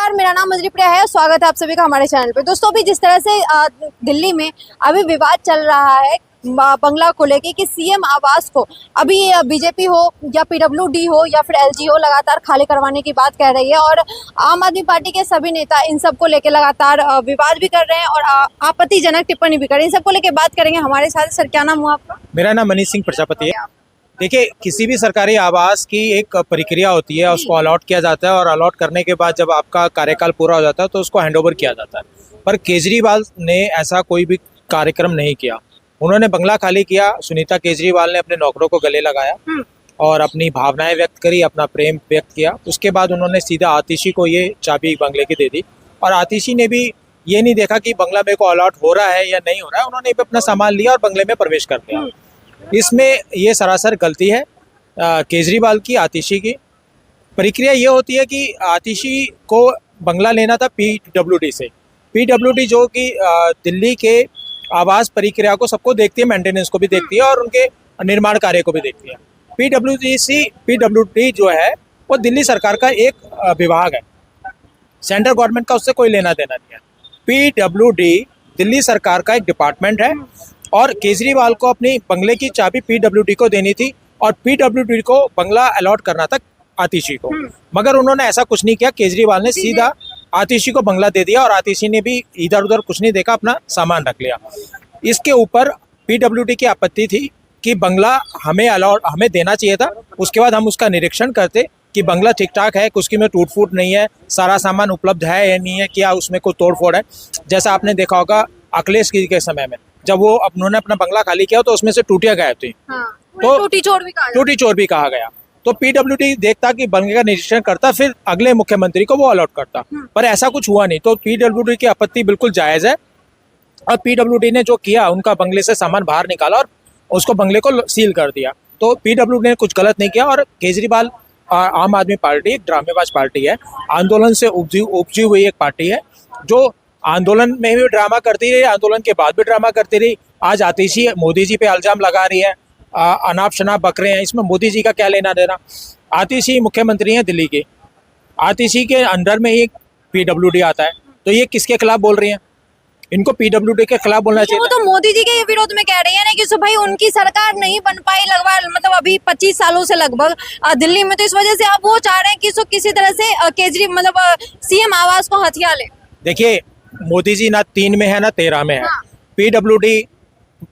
नमस्कार, मेरा नाम मधुरी प्रिया है। स्वागत है आप सभी का हमारे चैनल पे। दोस्तों, अभी जिस तरह से दिल्ली में अभी विवाद चल रहा है बंगला को लेके कि सीएम आवास को अभी बीजेपी हो या पीडब्ल्यूडी हो या फिर एलजी हो लगातार खाली करवाने की बात कह रही है और आम आदमी पार्टी के सभी नेता इन सब को लेके लगातार विवाद भी कर रहे हैं और आपत्तिजनक टिप्पणी भी कर रहे हैं। इन सबको लेके बात करेंगे हमारे साथ। सर, क्या नाम हुआ आपका? मेरा नाम मनीष सिंह प्रजापति है। देखिए, किसी भी सरकारी आवास की एक प्रक्रिया होती है, उसको अलॉट किया जाता है और अलॉट करने के बाद जब आपका कार्यकाल पूरा हो जाता है तो उसको हैंडओवर किया जाता है। पर केजरीवाल ने ऐसा कोई भी कार्यक्रम नहीं किया। उन्होंने बंगला खाली किया, सुनीता केजरीवाल ने अपने नौकरों को गले लगाया और अपनी भावनाएं व्यक्त करी, अपना प्रेम व्यक्त किया। उसके बाद उन्होंने सीधा आतिशी को ये चाबी बंगले की दे दी और आतिशी ने भी ये नहीं देखा कि बंगला मेरे को अलॉट हो रहा है या नहीं हो रहा है। उन्होंने भी अपना सामान लिया और बंगले में प्रवेश कर दिया। इसमें ये सरासर गलती है केजरीवाल की, आतिशी की। प्रक्रिया ये होती है कि आतिशी को बंगला लेना था पीडब्ल्यूडी से। पीडब्ल्यूडी जो कि दिल्ली के आवास प्रक्रिया को सबको देखती है, मेंटेनेंस को भी देखती है और उनके निर्माण कार्य को भी देखती है। पीडब्ल्यूडी जो है वो दिल्ली सरकार का एक विभाग है, सेंट्रल गवर्नमेंट का उससे कोई लेना देना नहीं है। पीडब्ल्यूडी दिल्ली सरकार का एक डिपार्टमेंट है और केजरीवाल को अपनी बंगले की चाबी पीडब्ल्यूडी को देनी थी और पीडब्ल्यूडी को बंगला अलॉट करना था आतिशी को। मगर उन्होंने ऐसा कुछ नहीं किया। केजरीवाल ने सीधा आतिशी को बंगला दे दिया और आतिशी ने भी इधर उधर कुछ नहीं देखा, अपना सामान रख लिया। इसके ऊपर पीडब्ल्यूडी की आपत्ति थी कि बंगला हमें देना चाहिए था। उसके बाद हम उसका निरीक्षण करते कि बंगला ठीक ठाक है, कुछ में टूट फूट नहीं है, सारा सामान उपलब्ध है या नहीं है, क्या उसमें कोई तोड़ फोड़ है। जैसा आपने देखा होगा अखिलेश जी के समय में जब वो उन्होंने अपना बंगला खाली किया तो उसमें से टूटियां गायब थी। तो टूटी चोर भी कहा गया। तो पीडब्ल्यूडी देखता कि बंगले का निरीक्षण करता, फिर अगले मुख्यमंत्री को वो अलॉट करता। पर ऐसा कुछ हुआ नहीं। तो पीडब्ल्यूडी की आपत्ति बिल्कुल जायज है और पीडब्ल्यूडी ने जो किया, उनका बंगले से सामान बाहर निकाला और उसको बंगले को सील कर दिया। तो पीडब्ल्यूडी ने कुछ गलत नहीं किया। और केजरीवाल आम आदमी पार्टी एक ड्रामेबाज पार्टी है, आंदोलन से उपजी हुई एक पार्टी है जो आंदोलन में भी ड्रामा करती रही, आंदोलन के बाद भी ड्रामा करती रही। आज आतिशी मोदी जी पे इल्जाम लगा रही है, अनाप शनाप बक रहे हैं। इसमें मोदी जी का क्या लेना देना? आतिशी मुख्यमंत्री हैं दिल्ली के, आतिशी के अंडर में ही पीडब्ल्यूडी आता है। तो ये किसके खिलाफ बोल रही हैं? इनको पीडब्ल्यूडी के खिलाफ बोलना चाहिए। वो तो मोदी जी के विरोध में कह रही है ना कि भाई उनकी सरकार नहीं बन पाई लगभग, मतलब अभी 25 सालों से लगभग दिल्ली में। तो इस वजह से आप वो चाह रहे हैं कि किसी तरह से केजरीवाल मतलब सीएम आवास को हथिया ले। देखिए, मोदी जी ना 3 में है ना 13 में है। पीडब्ल्यूडी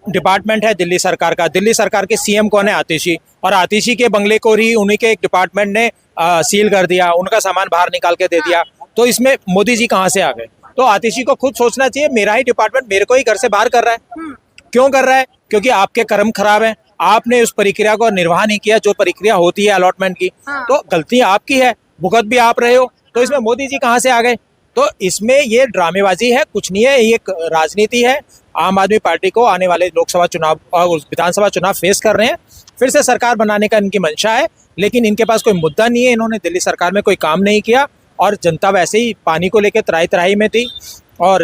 डिपार्टमेंट है दिल्ली सरकार का। दिल्ली सरकार के सीएम कौन है? आतिशी। और आतिशी के बंगले को ही उन्हीं के एक डिपार्टमेंट ने सील कर दिया, उनका सामान बाहर निकाल के दे दिया। तो इसमें मोदी जी कहाँ से आ गए? तो आतिशी को खुद सोचना चाहिए, मेरा ही डिपार्टमेंट मेरे को ही घर से बाहर कर रहा है। क्यों कर रहा है? क्योंकि आपके कर्म खराब है, आपने उस प्रक्रिया को निर्वाह नहीं किया जो प्रक्रिया होती है अलॉटमेंट की। तो गलती आपकी है, भुगत भी आप रहे हो। तो इसमें मोदी जी कहाँ से आ गए? तो इसमें ये ड्रामेबाजी है, कुछ नहीं है। ये एक राजनीति है। आम आदमी पार्टी को आने वाले लोकसभा चुनाव और विधानसभा चुनाव फेस कर रहे हैं। फिर से सरकार बनाने का इनकी मंशा है, लेकिन इनके पास कोई मुद्दा नहीं है। इन्होंने दिल्ली सरकार में कोई काम नहीं किया और जनता वैसे ही पानी को लेकर त्राही त्राही में थी। और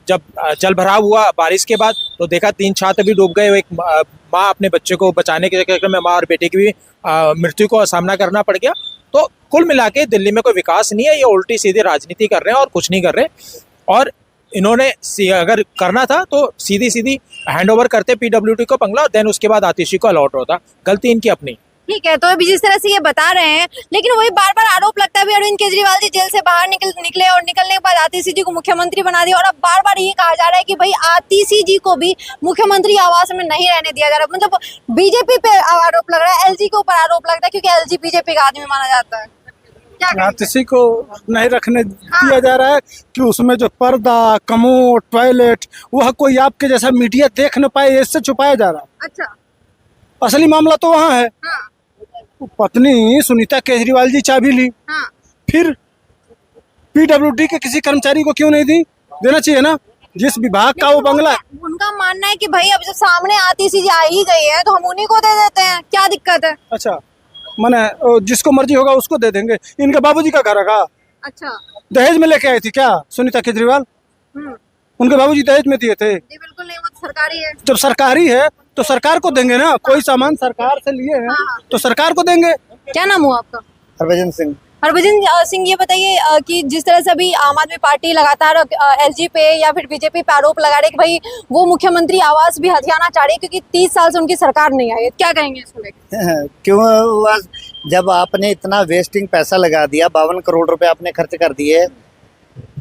जब जल भराव हुआ बारिश के बाद तो देखा 3 छात्र भी डूब गए। एक माँ अपने बच्चे को बचाने के चक्कर में माँ और बेटे की भी मृत्यु को सामना करना पड़ गया। तो कुल मिला के दिल्ली में कोई विकास नहीं है। ये उल्टी सीधी राजनीति कर रहे हैं और कुछ नहीं कर रहे। और इन्होंने अगर करना था तो सीधी सीधी हैंडओवर करते पीडब्ल्यूडी को बंगला, देन उसके बाद आतिशी को अलॉट होता। गलती इनकी अपनी। ठीक है, तो अभी जिस तरह से ये बता रहे हैं, लेकिन वही बार बार आरोप लगता है भी अरविंद केजरीवाल जी जेल से बाहर निकले और निकलने के बाद आतिशी जी को मुख्यमंत्री बना दिया। और अब बार बार ये कहा जा रहा है कि भाई आतिशी जी को भी मुख्यमंत्री आवास में नहीं रहने दिया जा रहा। मतलब बीजेपी पे आरोप लग रहा है, एलजी के ऊपर आरोप लगता है क्योंकि एलजी बीजेपी का आदमी माना जाता है। आतिशी को नहीं रखने दिया जा रहा है कि उसमें जो पर्दा, कमोड, टॉयलेट वह कोई आपके जैसा मीडिया देख न पाए, इससे छुपाया जा रहा है। अच्छा, असली मामला तो वहाँ है। पत्नी सुनीता केजरीवाल जी चाबी ली, फिर पीडब्ल्यूडी के किसी कर्मचारी को क्यों नहीं दी? देना चाहिए ना, जिस विभाग का वो बंगला है। उनका मानना है कि भाई अब जब सामने आतिशी जी आ ही गई है तो हम उन्हीं को दे देते हैं, क्या दिक्कत है? अच्छा, माने जिसको मर्जी होगा उसको दे देंगे। इनके बाबूजी का घर है। अच्छा, दहेज में लेके आई थी क्या सुनीता केजरीवाल? उनके बाबूजी दहेज में दिए थे? जी बिल्कुल नहीं, वो तो सरकारी है। जब सरकारी है तो सरकार को देंगे ना। कोई सामान सरकार से लिए हैं तो सरकार को देंगे। क्या नाम हुआ आपका? हरभजन सिंह। हरभजन सिंह, ये बताइए कि जिस तरह से अभी आम आदमी पार्टी लगातार एलजी पे या फिर बीजेपी पे आरोप लगा रही है कि भाई वो मुख्यमंत्री आवास भी हथियाना चाह रही है क्योंकि 30 साल से उनकी सरकार नहीं आई है, क्या कहेंगे इसको लेकर? क्यों हुआ? जब आपने इतना वेस्टिंग पैसा लगा दिया, 52 करोड़ रुपए आपने खर्च कर दिए,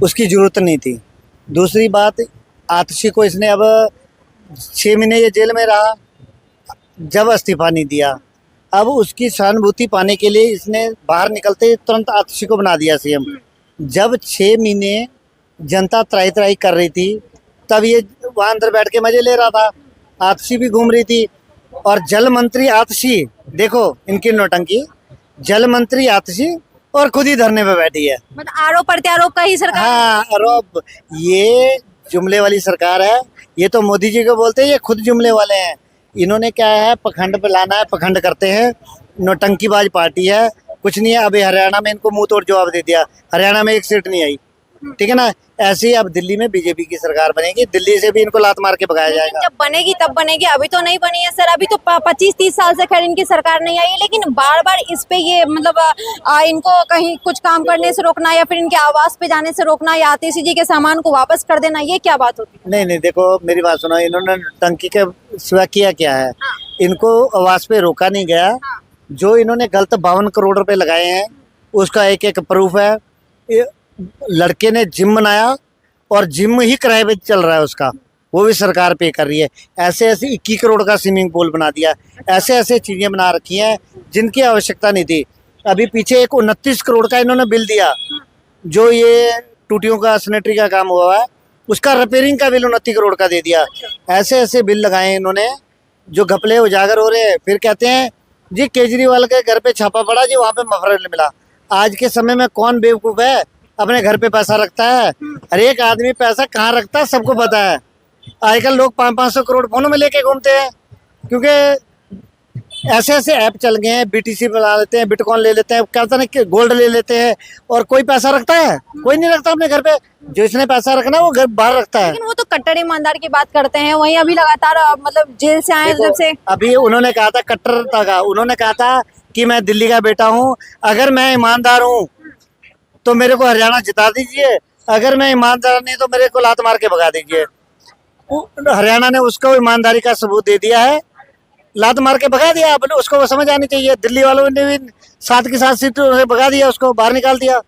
उसकी जरूरत नहीं थी। दूसरी बात, आतिशी को इसने अब 6 महीने ये जेल में रहा, जब इस्तीफा नहीं दिया। अब उसकी सहानुभूति पाने के लिए इसने बाहर निकलते ही तुरंत आतिशी को बना दिया सीएम। जब 6 महीने जनता त्राही त्राही कर रही थी, तब ये वहाँ अंदर बैठ के मजे ले रहा था। आतिशी भी घूम रही थी। और जल मंत्री आतिशी, देखो इनकी नौटंकी, जल मंत्री आतिशी और खुद ही धरने पे बैठी है। मतलब आरोप प्रत्यारोप का ही सरकार। हाँ, आरोप। ये जुमले वाली सरकार है। ये तो मोदी जी को बोलते हैं, ये खुद जुमले वाले हैं। इन्होंने क्या है, पखंड पे लाना है, पखंड करते हैं। नौटंकीबाज पार्टी है, कुछ नहीं है। अभी हरियाणा में इनको मुंह तोड़ जवाब दे दिया, हरियाणा में एक सीट नहीं आई, ठीक है ना। ऐसे ही अब दिल्ली में बीजेपी की सरकार बनेगी, दिल्ली से भी इनको लात मार के भगाया जाएगा। जब बनेगी तब बनेगी, अभी तो नहीं बनी है सर। अभी तो 25-30 साल से खैर इनकी सरकार नहीं आई है, लेकिन बार बार इस पे ये मतलब इनको कहीं कुछ काम करने से रोकना या फिर इनके आवास पे जाने से रोकना या आतिशी जी के सामान को वापस कर देना, ये क्या बात होती है? नहीं, देखो मेरी बात सुनो, इन्होंने टंकी के सिवा किया क्या है? इनको आवास पे रोका नहीं गया। जो इन्होंने गलत 52 करोड़ रुपए लगाए हैं, उसका एक एक प्रूफ है। लड़के ने जिम बनाया और जिम ही किराए पे चल रहा है उसका, वो भी सरकार पे कर रही है। ऐसे 21 करोड़ का स्विमिंग पूल बना दिया। ऐसे चीजें बना रखी हैं जिनकी आवश्यकता नहीं थी। अभी पीछे एक 29 करोड़ का इन्होंने बिल दिया, जो ये टूटियों का सैनिटरी का काम हुआ है, उसका रिपेयरिंग का बिल 29 करोड़ का दे दिया। ऐसे बिल लगाए इन्होंने जो घपले उजागर हो रहे हैं। फिर कहते हैं जी केजरीवाल के घर पे छापा पड़ा जी, वहाँ पे मफरल मिला। आज के समय में कौन बेवकूफ है अपने घर पे पैसा रखता है? हर एक आदमी पैसा कहाँ रखता है सबको पता है। आजकल लोग 500-500 करोड़ फोनों में लेके घूमते हैं, क्योंकि ऐसे ऐप चल गए हैं। बीटीसी बना लेते हैं, बिटकॉइन ले लेते हैं, कहते हैं कि गोल्ड ले लेते हैं, और कोई पैसा रखता है? कोई नहीं रखता अपने घर पे। जो इसने पैसा रखना वो घर बाहर रखता है। लेकिन वो तो कट्टर ईमानदार की बात करते हैं, वहीं अभी लगातार मतलब जेल से आए जब से। अभी उन्होंने कहा था कट्टरता का, उन्होंने कहा था कि मैं दिल्ली का बेटा हूँ, अगर मैं ईमानदार हूँ तो मेरे को हरियाणा जिता दीजिए, अगर मैं ईमानदार नहीं तो मेरे को लात मार के भगा दीजिए। हरियाणा ने उसको ईमानदारी का सबूत दे दिया है, लात मार के भगा दिया। अब उसको वो समझ आनी चाहिए। दिल्ली वालों ने भी 7 की 7 सीट भगा दिया, उसको बाहर निकाल दिया।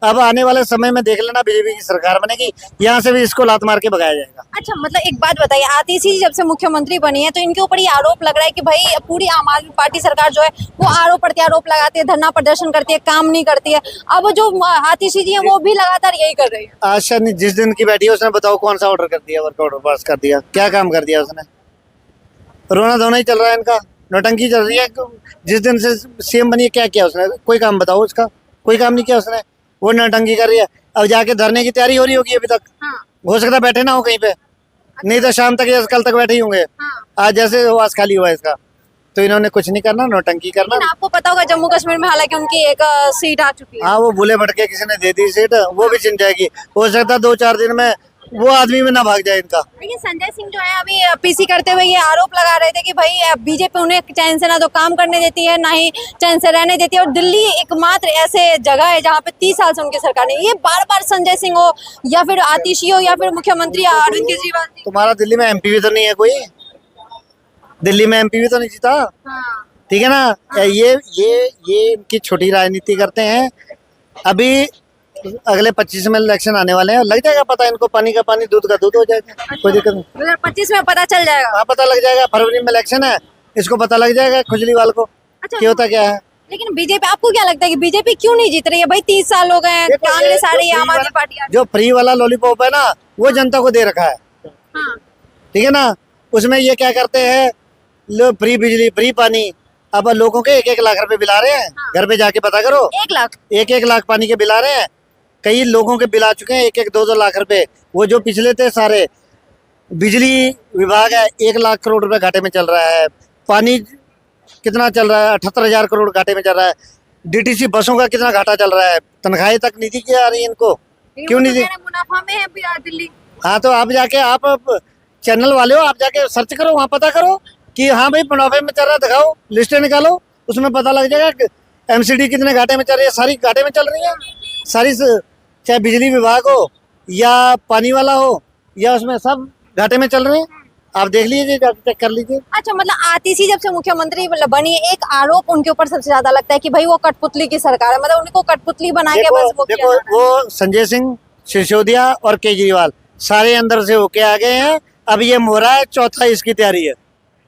अब आने वाले समय में देख लेना, बीजेपी की सरकार बनेगी, यहाँ से भी इसको लात मार के भगाया जाएगा। अच्छा, मतलब एक बात बताइए, आतिशी जी जब से मुख्यमंत्री बनी है तो इनके ऊपर ये आरोप लग रहा है कि भाई पूरी आम आदमी पार्टी सरकार जो है वो आरोप प्रत्यारोप लगाती है, धरना प्रदर्शन करती है, काम नहीं करती है। अब जो आतिशी जी है वो भी लगातार यही कर रही है। आशा नहीं, जिस दिन की बैठी है उसने बताओ कौन सा ऑर्डर कर दिया, वर्क ऑर्डर पास कर दिया, क्या काम कर दिया उसने? रोना धोना ही चल रहा है इनका, नौटंकी चल रही है। जिस दिन से सीएम बनी है क्या किया उसने? कोई काम बताओ उसका, कोई काम नहीं किया उसने। वो नौटंकी कर रही है। अब जाके धरने की तैयारी हो रही होगी अभी तक। हो सकता है बैठे ना हो कहीं पे, नहीं तो शाम तक या कल तक बैठे ही होंगे। आज जैसे आवास खाली हुआ है इसका, तो इन्होंने कुछ नहीं करना, नौटंकी करना। आपको पता होगा जम्मू कश्मीर में हालांकि उनकी एक सीट आ चुकी है। हाँ, वो भूले भटके किसी ने दे दी सीट, वो भी छिन जाएगी। हो सकता है 2-4 दिन में वो आदमी में ना भाग जाए इनका। लेकिन संजय सिंह जो है अभी पीसी करते हुए ये आरोप लगा रहे थे कि भाई बीजेपी उन्हें चैन से ना तो काम करने देती है, ना ही चैन से रहने देती है, और दिल्ली एकमात्र ऐसे जगह है जहाँ पे 30 साल से उनकी सरकार नहीं। ये बार बार संजय सिंह हो या फिर आतिशी हो या फिर मुख्यमंत्री अरविंद केजरीवाल। तुम्हारा दिल्ली में एमपी भी तो नहीं है कोई, दिल्ली में एमपी भी तो नहीं जीता, ठीक है ना। ये इनकी छोटी राजनीति करते हैं। अभी अगले 25 में इलेक्शन आने वाले हैं, लग जाएगा पता इनको, पानी का पानी दूध का दूध हो जाएगा, कोई दिक्कत नहीं। 2025 में पता चल जाएगा। हाँ, पता लग जाएगा। फरवरी में इलेक्शन है, इसको पता लग जाएगा खुजलीवाल को कि होता क्या है। लेकिन बीजेपी, आपको क्या लगता है कि बीजेपी क्यों नहीं जीत रही है? भाई 30 साल हो गए हैं, कांग्रेस आ रही है, आम आदमी पार्टी आ रही है। जो फ्री वाला लॉलीपॉप है ना, वो जनता को दे रखा है, ठीक है ना। उसमें ये क्या करते हैं, लो फ्री बिजली, फ्री पानी। अब लोगों के 1-1 लाख रुपए बिल आ रहे हैं। घर पे जाके पता करो, 1 लाख पानी के बिल आ रहे हैं। कई लोगों के बिल आ चुके हैं 1-1, 2-2 लाख रुपए। वो जो पिछले थे सारे, बिजली विभाग है 1 लाख करोड़ रुपए घाटे में चल रहा है। पानी कितना चल रहा है, 78,000 करोड़ घाटे में चल रहा है। डीटीसी बसों का कितना घाटा चल रहा है, तनख्वाहें तक नहीं दी जा रही है इनको, क्यों नहीं दी? मुनाफा में है दिल्ली। हाँ, तो आप जाके, आप चैनल वाले हो, आप जाके सर्च करो, वहाँ पता करो कि हाँ भाई मुनाफे में चल रहा है, दिखाओ, लिस्टें निकालो, उसमें पता लग जाएगा एमसीडी कितने घाटे में चल रही है? सारी घाटे में चल रही है, सारी चाहे बिजली विभाग हो या पानी वाला हो या उसमें सब घाटे में चल रहे हैं। आप देख लीजिए, जाके चेक कर लीजिए। अच्छा, मतलब आतिशी जब से मुख्यमंत्री मतलब बनी, एक आरोप उनके ऊपर सबसे ज्यादा लगता है कि भाई वो कठपुतली की सरकार है, मतलब उनको कठपुतली बना के बस वो देखो वो संजय सिंह, सिसोदिया और केजरीवाल सारे अंदर से होके आ गए हैं। अब ये मोहरा है, चौथा इसकी तैयारी है।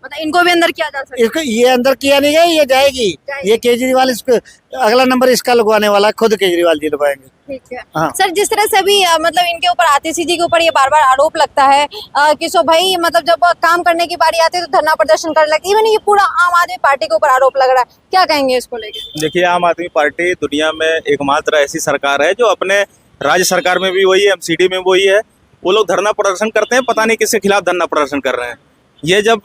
मतलब इनको भी अंदर किया जा सकता है। इसको ये अंदर किया नहीं गया, ये जाएगी। ये केजरीवाल इसको अगला नंबर इसका लगवाने वाला है, खुद केजरीवाल जी लगवाएंगे। ठीक है। हाँ। सर, जिस तरह से अभी मतलब इनके ऊपर आतिशी जी के ऊपर ये बार बार आरोप लगता है कि सो भाई मतलब जब काम करने की बारी आती है तो धरना प्रदर्शन करने लगती है। इवन ये पूरा आम आदमी पार्टी के ऊपर आरोप लग रहा है, क्या कहेंगे इसको लेकर? देखिए, आम आदमी पार्टी दुनिया में एकमात्र ऐसी सरकार है जो अपने राज्य सरकार में भी वही है, एमसीडी में वही है। वो लोग धरना प्रदर्शन करते हैं, पता नहीं किसके खिलाफ धरना प्रदर्शन कर रहे हैं। ये जब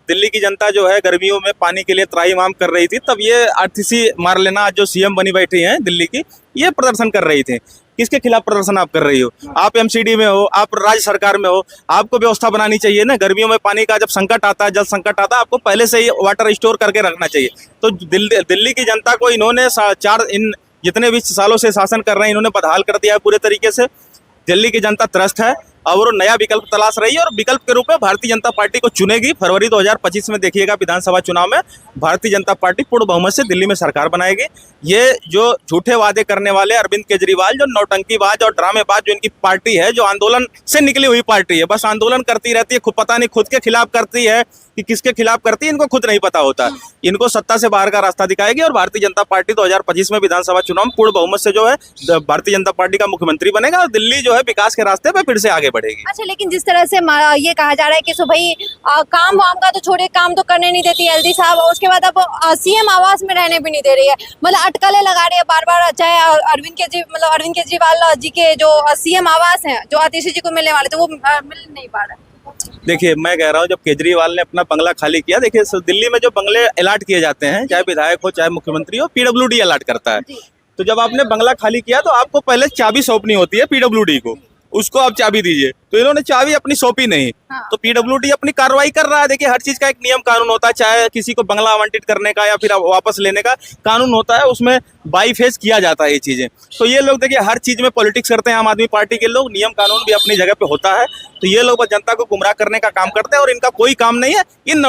दिल्ली की जनता जो है गर्मियों में पानी के लिए त्राहिमाम कर रही थी, तब ये आतिशी मार्लेना जो सीएम बनी बैठी हैं दिल्ली की, ये प्रदर्शन कर रही थी। किसके खिलाफ प्रदर्शन आप कर रही हो? आप एमसीडी में हो, आप राज्य सरकार में हो, आपको व्यवस्था बनानी चाहिए ना। गर्मियों में पानी का जब संकट आता है, जल संकट आता है, आपको पहले से ही वाटर स्टोर करके रखना चाहिए। तो दिल्ली की जनता को इन्होंने इन जितने भी सालों से शासन कर रहे हैं, इन्होंने बदहाल कर दिया है पूरे तरीके से। दिल्ली की जनता त्रस्त है और वो नया विकल्प तलाश रही है और विकल्प के रूप में भारतीय जनता पार्टी को चुनेगी। फरवरी 2025 में देखिएगा विधानसभा चुनाव में भारतीय जनता पार्टी पूर्ण बहुमत से दिल्ली में सरकार बनाएगी। ये जो झूठे वादे करने वाले अरविंद केजरीवाल, जो नौटंकीबाज और ड्रामेबाज जो इनकी पार्टी है, जो आंदोलन से निकली हुई पार्टी है, बस आंदोलन करती रहती है, पता नहीं खुद के खिलाफ करती है कि किसके खिलाफ करती है, इनको खुद नहीं पता होता। इनको सत्ता से बाहर का रास्ता दिखाएगी और भारतीय जनता पार्टी 2025 में विधानसभा चुनाव में पूर्ण बहुमत से जो है भारतीय जनता पार्टी का मुख्यमंत्री बनेगा और दिल्ली जो है विकास के रास्ते पे फिर से आगे बढ़ेगी। अच्छा, लेकिन जिस तरह से ये कहा जा रहा है कि सो भाई काम वाम का तो छोड़िए, काम तो करने नहीं देती एलजी साहब, उसके बाद अब सीएम आवास में रहने भी नहीं दे रही है, मतलब अटकलें लगा रही है बार बार। चाहे अरविंद केजरीवाल जी के जो सीएम आवास है जो आतिशी जी को मिलने वाले थे, वो मिल नहीं पा रहा है। देखिए, मैं कह रहा हूँ, जब केजरीवाल ने अपना बंगला खाली किया, देखिए दिल्ली में जो बंगले अलॉट किए जाते हैं, चाहे विधायक हो चाहे मुख्यमंत्री हो, पीडब्ल्यूडी अलॉट करता है। तो जब आपने बंगला खाली किया तो आपको पहले चाबी सौंपनी होती है पीडब्ल्यूडी को, उसको आप चाबी दीजिए। तो इन्होंने चाबी अपनी सौंपी नहीं। तो पीडब्ल्यूडी अपनी कार्रवाई कर रहा है। देखिए, हर चीज का एक नियम कानून होता है, चाहे किसी को बंगला आवंटित करने का या फिर वापस लेने का कानून होता है, उसमें बाई फेस किया जाता है ये चीजें। तो ये लोग देखिए हर चीज में पॉलिटिक्स करते हैं आम आदमी पार्टी के लोग, नियम कानून भी अपनी जगह पे होता है। तो ये लोग बस जनता को गुमराह करने का काम करते हैं और इनका कोई काम नहीं है। इन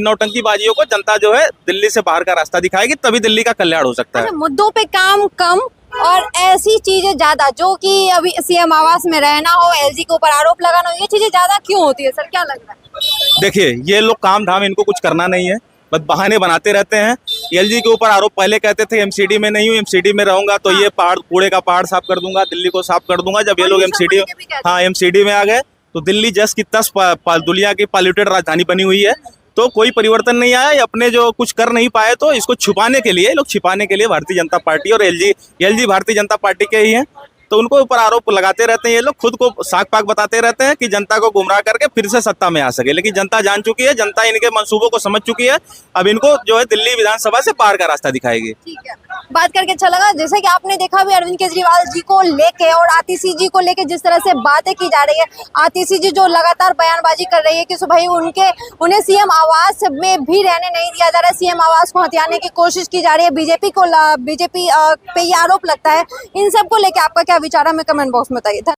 नौटंकीबाजियों को जनता जो है दिल्ली से बाहर का रास्ता दिखाएगी, तभी दिल्ली का कल्याण हो सकता है। अच्छा, मुद्दों पे काम कम और ऐसी चीजें ज्यादा, जो कि अभी सीएम आवास में रहना हो, एलजी के ऊपर आरोप लगाना हो, ये चीजें ज्यादा क्यों होती है सर, क्या लग रहा है? देखिए, ये लोग काम धाम इनको कुछ करना नहीं है, बस बहाने बनाते रहते हैं। एलजी के ऊपर आरोप पहले कहते थे एमसीडी में नहीं हूँ, एमसीडी में रहूंगा तो ये पहाड़ कूड़े का पहाड़ साफ कर दूंगा, दिल्ली को साफ कर दूंगा। जब ये लोग एमसीडी में आ गए तो दिल्ली जस की तस दुनिया की पॉल्यूटेड राजधानी बनी हुई है, तो कोई परिवर्तन नहीं आया। ये अपने जो कुछ कर नहीं पाए तो इसको छुपाने के लिए, लोग छिपाने के लिए भारतीय जनता पार्टी और एलजी भारतीय जनता पार्टी के ही हैं, तो उनको ऊपर आरोप लगाते रहते हैं। ये लोग खुद को साक पाक बताते रहते हैं कि जनता को गुमराह करके फिर से सत्ता में आ सके, लेकिन जनता जान चुकी है, जनता इनके मंसूबों को समझ चुकी है। अब इनको जो है दिल्ली विधानसभा से बाहर का रास्ता दिखाएगी। ठीक है, बात करके अच्छा लगा। जैसे कि आपने देखा भी अरविंद केजरीवाल जी को लेके और आतिशी जी को लेके जिस तरह से बातें की जा रही है, आतिशी जी जो लगातार बयानबाजी कर रही है कि भाई उन्हें सीएम आवास में भी रहने नहीं दिया जा रहा है, सीएम आवास को हथियाने की कोशिश की जा रही है, बीजेपी पे ये आरोप लगता है। इन सब को लेके आपका क्या विचार है, हमें कमेंट बॉक्स में बताइए।